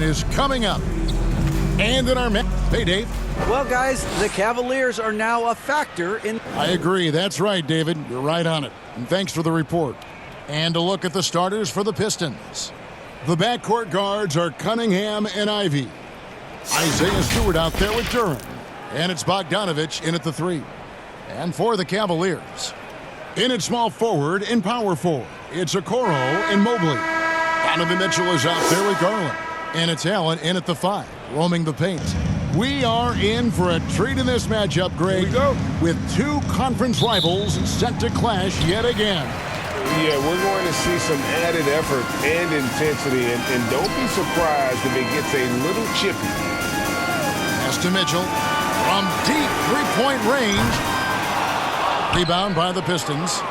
is coming up. And in our match, hey Dave. Well, guys, the Cavaliers are now a factor in. I agree. That's right, David. You're right on it. And thanks for the report. And a look at the starters for the Pistons. The backcourt guards are Cunningham and Ivy. Isaiah Stewart out there with Durham. And it's Bogdanovich in at the 3. And for the Cavaliers, in at small forward and power forward, it's Okoro and Mobley. Donovan Mitchell is out there with Garland. And it's Allen in at the 5, roaming the paint. We are in for a treat in this matchup, Greg. Here we go. With two conference rivals set to clash yet again. Yeah, we're going to see some added effort and intensity, and don't be surprised if it gets a little chippy. Pass to Mitchell from deep three-point range. Rebound by the Pistons.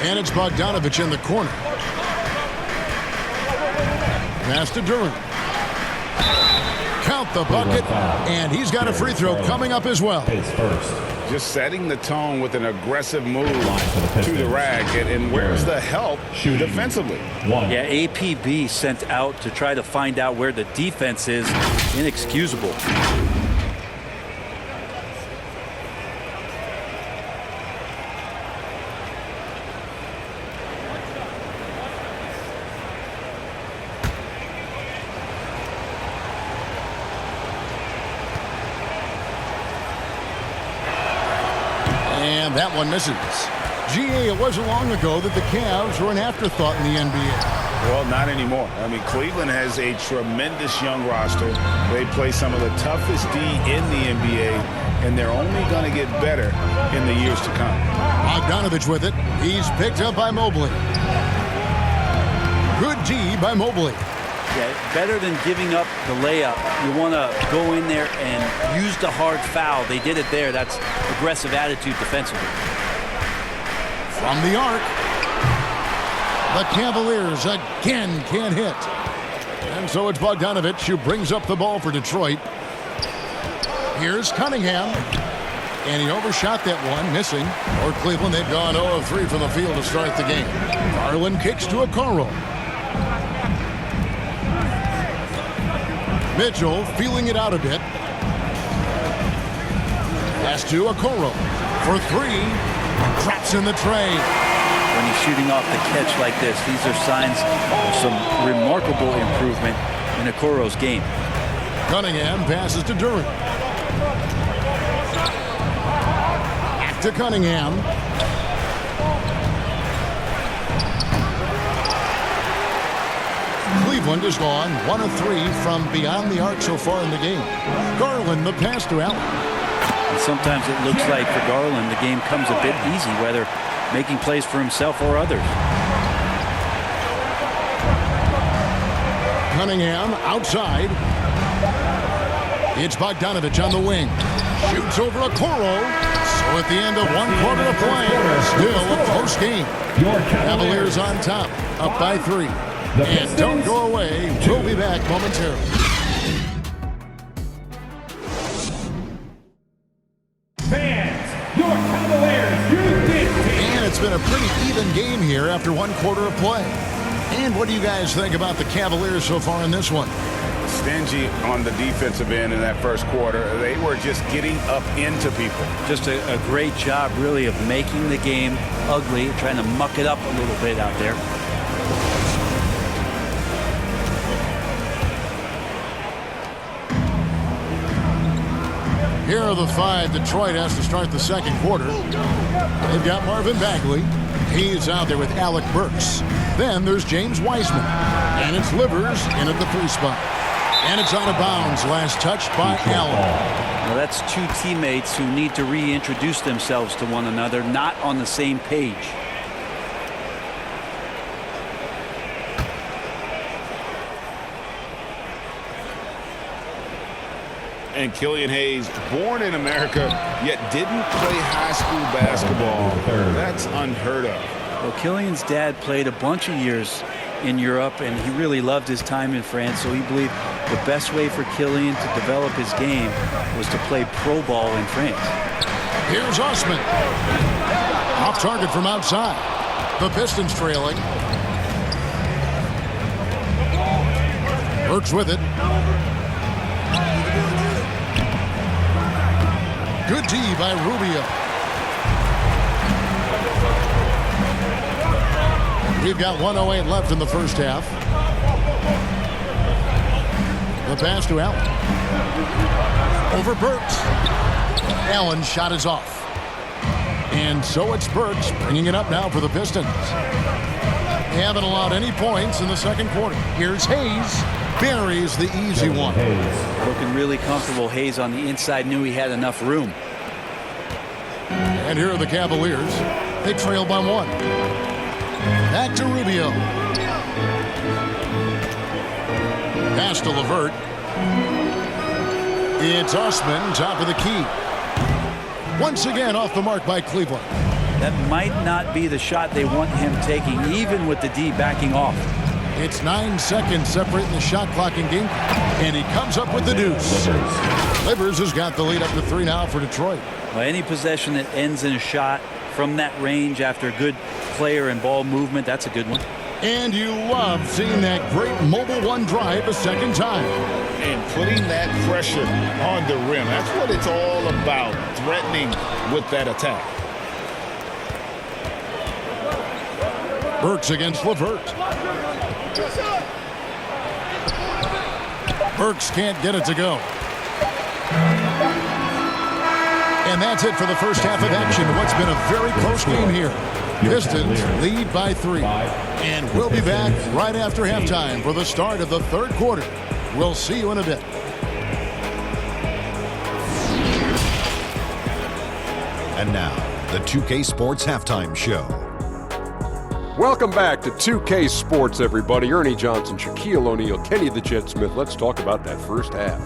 And it's Bogdanovich in the corner. Pass to Durham. Count the bucket, and he's got a free throw coming up as well. Just setting the tone with an aggressive move to the rack, and where's the help defensively? Yeah, APB sent out to try to find out where the defense is. Inexcusable. And that one misses. GA, it wasn't long ago that the Cavs were an afterthought in the NBA. Well, not anymore. I mean, Cleveland has a tremendous young roster. They play some of the toughest D in the NBA, and they're only going to get better in the years to come. Bogdanovich with it. He's picked up by Mobley. Good D by Mobley. Yeah, better than giving up the layup. You want to go in there and use the hard foul. They did it there. That's aggressive attitude defensively. From the arc, the Cavaliers again can't hit. And so it's Bogdanovich who brings up the ball for Detroit. Here's Cunningham. And he overshot that one, missing. For Cleveland, they've gone 0 of 3 from the field to start the game. Garland kicks to Okoro. Mitchell feeling it out a bit. Pass to Okoro for 3. Drops in the tray. When he's shooting off the catch like this, these are signs of some remarkable improvement in Okoro's game. Cunningham passes to Durham. Back to Cunningham. Cleveland has gone 1 of 3 from beyond the arc so far in the game. Garland the pass to Allen. And sometimes it looks like for Garland the game comes a bit easy, whether making plays for himself or others. Cunningham outside. It's Bogdanovich on the wing. Shoots over Okoro. So at the end of 1 quarter of play, still a close game. Cavaliers on top, up by 3. And don't go away. We'll be back momentarily. Fans, your Cavaliers, you did. And it's been a pretty even game here after 1 quarter of play. And what do you guys think about the Cavaliers so far in this one? Stingy on the defensive end in that first quarter. They were just getting up into people. Just a great job, really, of making the game ugly, trying to muck it up a little bit out there. Here are the 5 Detroit has to start the second quarter. They've got Marvin Bagley. He's out there with Alec Burks. Then there's James Wiseman. And it's Livers in at the 3 spot. And it's out of bounds. Last touch by Allen. Well, that's 2 teammates who need to reintroduce themselves to one another, not on the same page. And Killian Hayes, born in America, yet didn't play high school basketball. That's unheard of. Well, Killian's dad played a bunch of years in Europe, and he really loved his time in France, so he believed the best way for Killian to develop his game was to play pro ball in France. Here's Osman. Off target from outside. The Pistons trailing. Burks with it. Good D by Rubio. We've got 1:08 left in the first half. The pass to Allen. Over Burks. Allen's shot is off. And so it's Burks bringing it up now for the Pistons. They haven't allowed any points in the second quarter. Here's Hayes. Buries the easy one. Looking really comfortable. Hayes on the inside knew he had enough room. And here are the Cavaliers. They trail by 1. Back to Rubio. Pass to LeVert. It's Usman, top of the key. Once again off the mark by Cleveland. That might not be the shot they want him taking, even with the D backing off. It's 9 seconds separating the shot clock and game. And he comes up with the deuce. Livers has got the lead up to 3 now for Detroit. Well, any possession that ends in a shot from that range after good player and ball movement, that's a good one. And you love seeing that great mobile one drive a second time. And putting that pressure on the rim. That's what it's all about, threatening with that attack. Burks against LeVert. Burks can't get it to go. And that's it for the first half of action. What's been a very close game here. Pistons lead by 3. And we'll be back right after halftime for the start of the third quarter. We'll see you in a bit. And now, the 2K Sports Halftime Show. Welcome back to 2K Sports, everybody. Ernie Johnson, Shaquille O'Neal, Kenny the Jet Smith. Let's talk about that first half.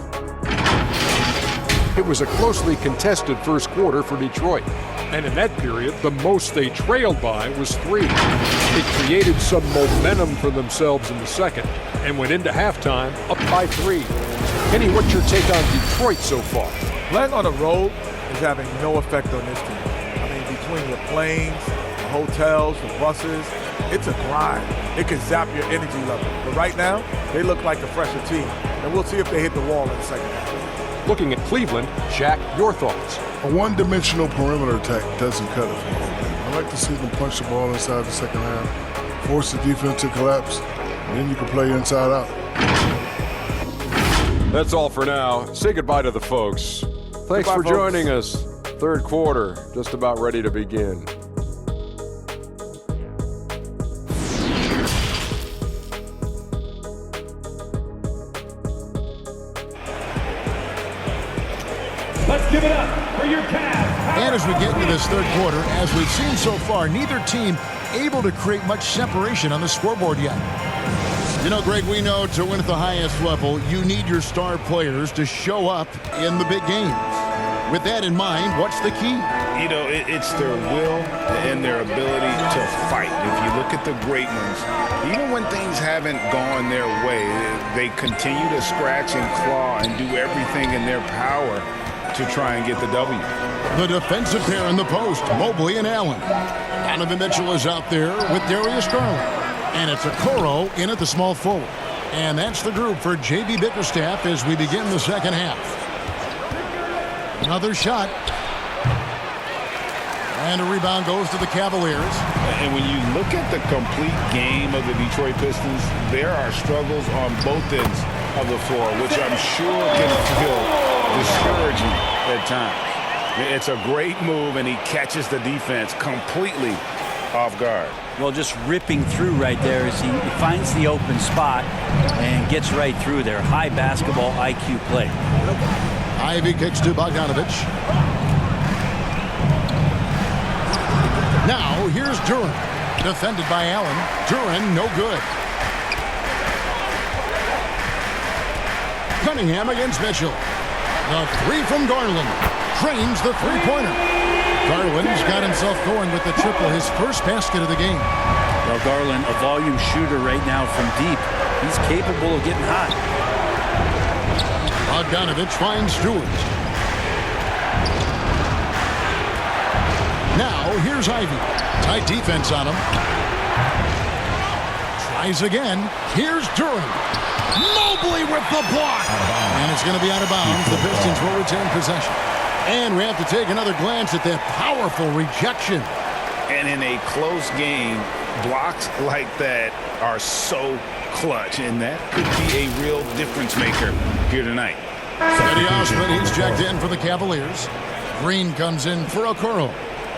It was a closely contested first quarter for Detroit. And in that period, the most they trailed by was 3. It created some momentum for themselves in the second and went into halftime up by 3. Kenny, what's your take on Detroit so far? Playing on the road is having no effect on this team. I mean, between the planes, the hotels, the buses, it's a grind. It can zap your energy level. But right now, they look like a fresher team. And we'll see if they hit the wall in the second half. Looking at Cleveland, Shaq, your thoughts? A one-dimensional perimeter attack doesn't cut it for me. I like to see them punch the ball inside the second half, force the defense to collapse, and then you can play inside out. That's all for now. Say goodbye to the folks. Thanks Goodbye, for folks. joining us. Third quarter, just about ready to begin. Let's give it up for your Cavs. And as we get into this third quarter, as we've seen so far, neither team able to create much separation on the scoreboard yet. You know, Greg, we know to win at the highest level, you need your star players to show up in the big games. With that in mind, what's the key? You know, it's their will and their ability to fight. If you look at the great ones, even when things haven't gone their way, they continue to scratch and claw and do everything in their power to try and get the W. The defensive pair in the post, Mobley and Allen. Donovan Mitchell is out there with Darius Garland. And it's Okoro in at the small forward. And that's the group for J.B. Bickerstaff as we begin the second half. Another shot. And a rebound goes to the Cavaliers. And when you look at the complete game of the Detroit Pistons, there are struggles on both ends of the floor, which I'm sure can feel discouraging at times. It's a great move, and he catches the defense completely off guard. Well, just ripping through right there as he finds the open spot and gets right through there. High basketball IQ play. Ivy kicks to Bogdanovich. Now, here's Duran. Defended by Allen. Duran, no good. Cunningham against Mitchell. The three from Garland. Drains the three-pointer. Garland's got himself going with the triple, his first basket of the game. Well, Garland, a volume shooter right now from deep. He's capable of getting hot. Bogdanovich finds Stewart. Now, here's Ivy. Tight defense on him. Tries again. Here's Duran. Mobley with the block. And it's going to be out of bounds. The Pistons will retain possession. And we have to take another glance at that powerful rejection. And in a close game, blocks like that are so clutch, and that could be a real difference maker here tonight. Eddie Osman, he's checked in for the Cavaliers. Green comes in for Okoro.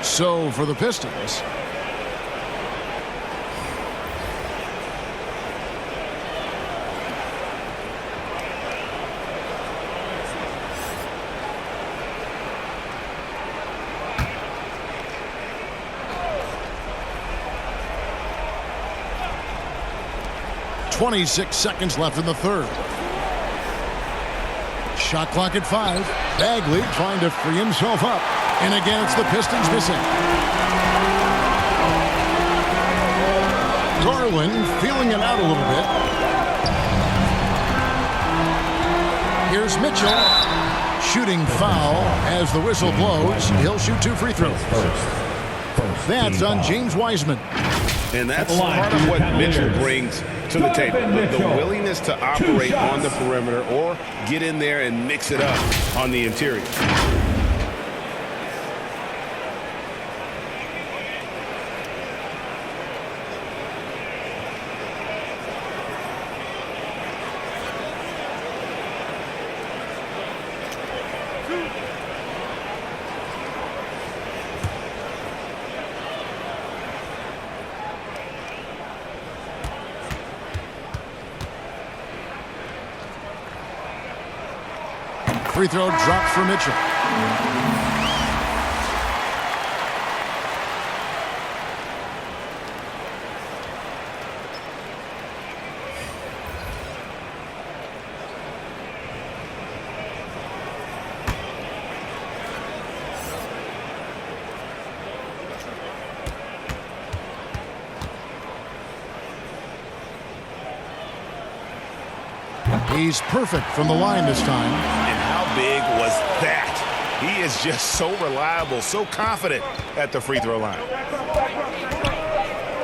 So for the Pistons, .26 seconds left in the third. Shot clock at 5. Bagley trying to free himself up. And again, it's the Pistons missing. Garland feeling it out a little bit. Here's Mitchell. Shooting foul as the whistle blows. He'll shoot 2 free throws. That's on James Wiseman. And that's part of what Mitchell brings to the table. The willingness to operate on the perimeter or get in there and mix it up on the interior. Free throw dropped for Mitchell. He's perfect from the line this time. Big was that. He is just so reliable, so confident at the free throw line.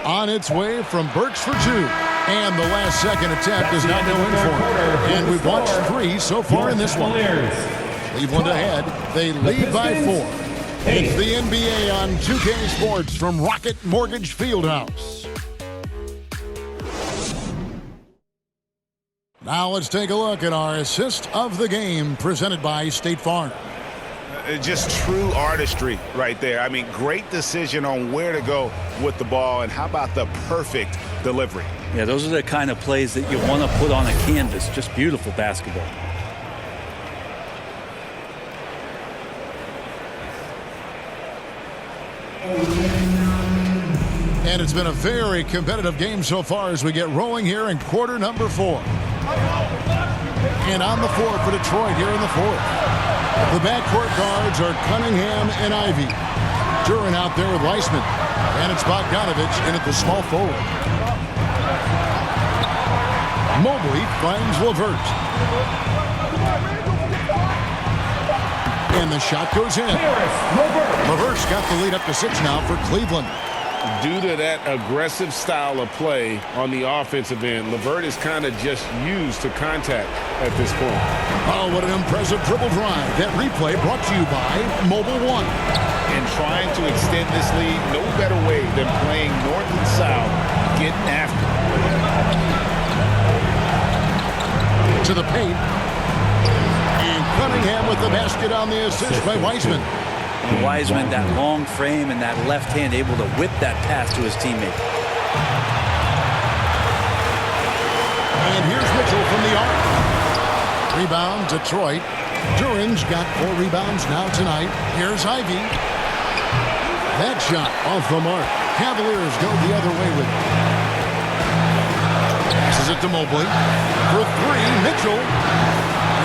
On its way from Burks for 2. And the last second attempt does not go in for him. And we've watched 3 so far in this one. Cleveland ahead. They lead by 4. It's the NBA on 2K Sports from Rocket Mortgage Fieldhouse. Now let's take a look at our assist of the game presented by State Farm. Just true artistry right there. I mean, great decision on where to go with the ball, and how about the perfect delivery? Yeah, those are the kind of plays that you want to put on a canvas. Just beautiful basketball. And it's been a very competitive game so far as we get rolling here in quarter number 4. And on the floor for Detroit here in the 4th. The backcourt guards are Cunningham and Ivy. Duran out there with Weissman. And it's Bogdanovich in at the small forward. Mobley finds LeVert. And the shot goes in. LeVert's got the lead up to 6 now for Cleveland. Due to that aggressive style of play on the offensive end, LeVert is kind of just used to contact at this point. Oh, what an impressive dribble drive. That replay brought to you by Mobile One. And trying to extend this lead, no better way than playing north and south, getting after it. To the paint. And Cunningham with the basket on the assist by Weissman. And Wiseman, that long frame and that left hand, able to whip that pass to his teammate. And here's Mitchell from the arc. Rebound, Detroit. Duran's got 4 rebounds now tonight. Here's Ivy. That shot off the mark. Cavaliers go the other way with it. Passes it to Mobley. For 3, Mitchell.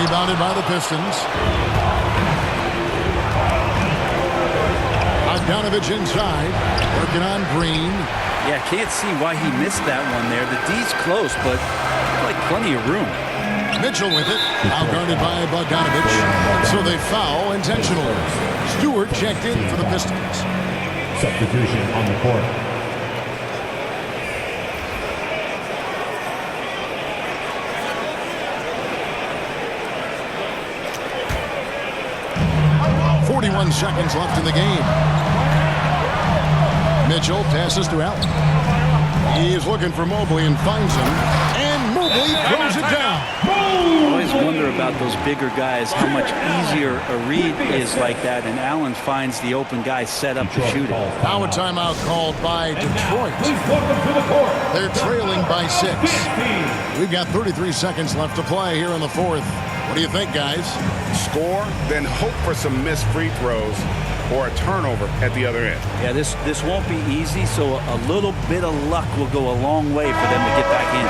Rebounded by the Pistons. Bogdanovich inside, working on Green. Yeah, can't see why he missed that one there. The D's close, but like plenty of room. Mitchell with it, now guarded by Bogdanovich. So they foul intentionally. Stewart checked in for the Pistons. Substitution on the court. 31 seconds left in the game. Mitchell passes to Allen. He is looking for Mobley and finds him. And Mobley throws it down. I always wonder about those bigger guys, how much easier a read is like that, and Allen finds the open guy set up to shoot it. Now a timeout called by Detroit. Please welcome to the court. They're trailing by 6. We've got 33 seconds left to play here in the fourth. What do you think, guys? Score, then hope for some missed free throws or a turnover at the other end. Yeah, this won't be easy, so a little bit of luck will go a long way for them to get back in.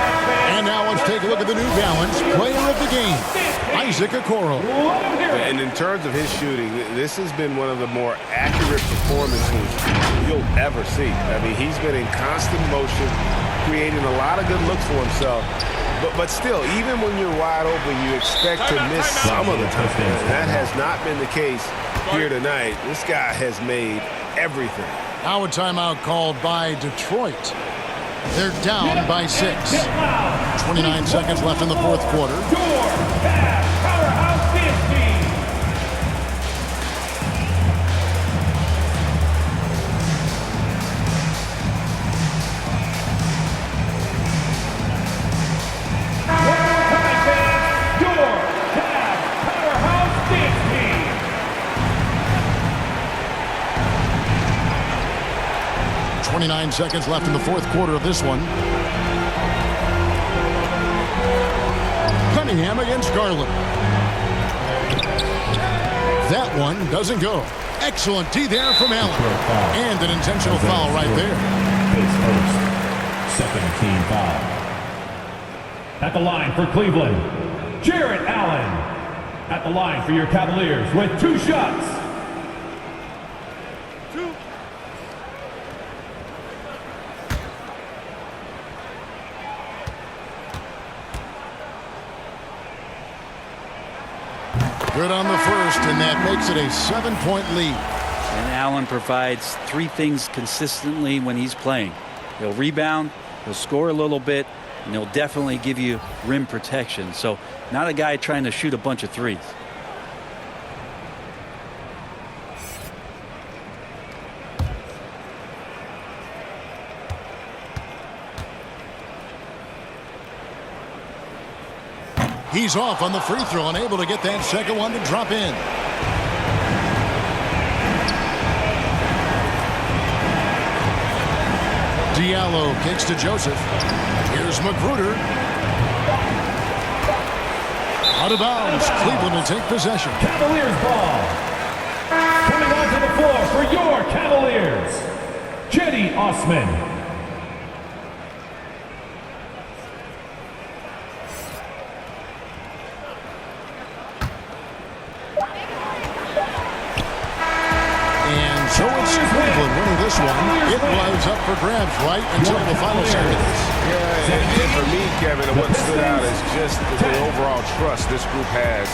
And now let's take a look at the New Balance player of the game, Isaac Okoro. And in terms of his shooting, this has been one of the more accurate performances you'll ever see. I mean, he's been in constant motion, creating a lot of good looks for himself. But still, even when you're wide open, you expect to miss some of the time. That has not been the case here tonight. This guy has made everything. Now a timeout called by Detroit. They're down by 6. 29 seconds left in the fourth quarter. Powerhouse dance team. One more time, fans. Your Powerhouse dance team. 29 seconds left in the fourth quarter of this one. Cunningham against Garland. That one doesn't go. Excellent D there from Allen. And an intentional foul right there. Face first. Second team foul. At the line for Cleveland, Jarrett Allen. At the line for your Cavaliers with 2 shots. Good on the first, and that makes it a 7-point lead. And Allen provides 3 things consistently when he's playing. He'll rebound, he'll score a little bit, and he'll definitely give you rim protection. So not a guy trying to shoot a bunch of threes. He's off on the free throw, unable to get that second one to drop in. Diallo kicks to Joseph. Here's Magruder. Out of bounds. Cleveland will take possession. Cavaliers ball. Coming onto the floor for your Cavaliers, Cedi Osman. So it's Cleveland winning this one. It was up for grabs right until the final seconds. Yeah, and for me, Kevin, what stood out is just the overall trust this group has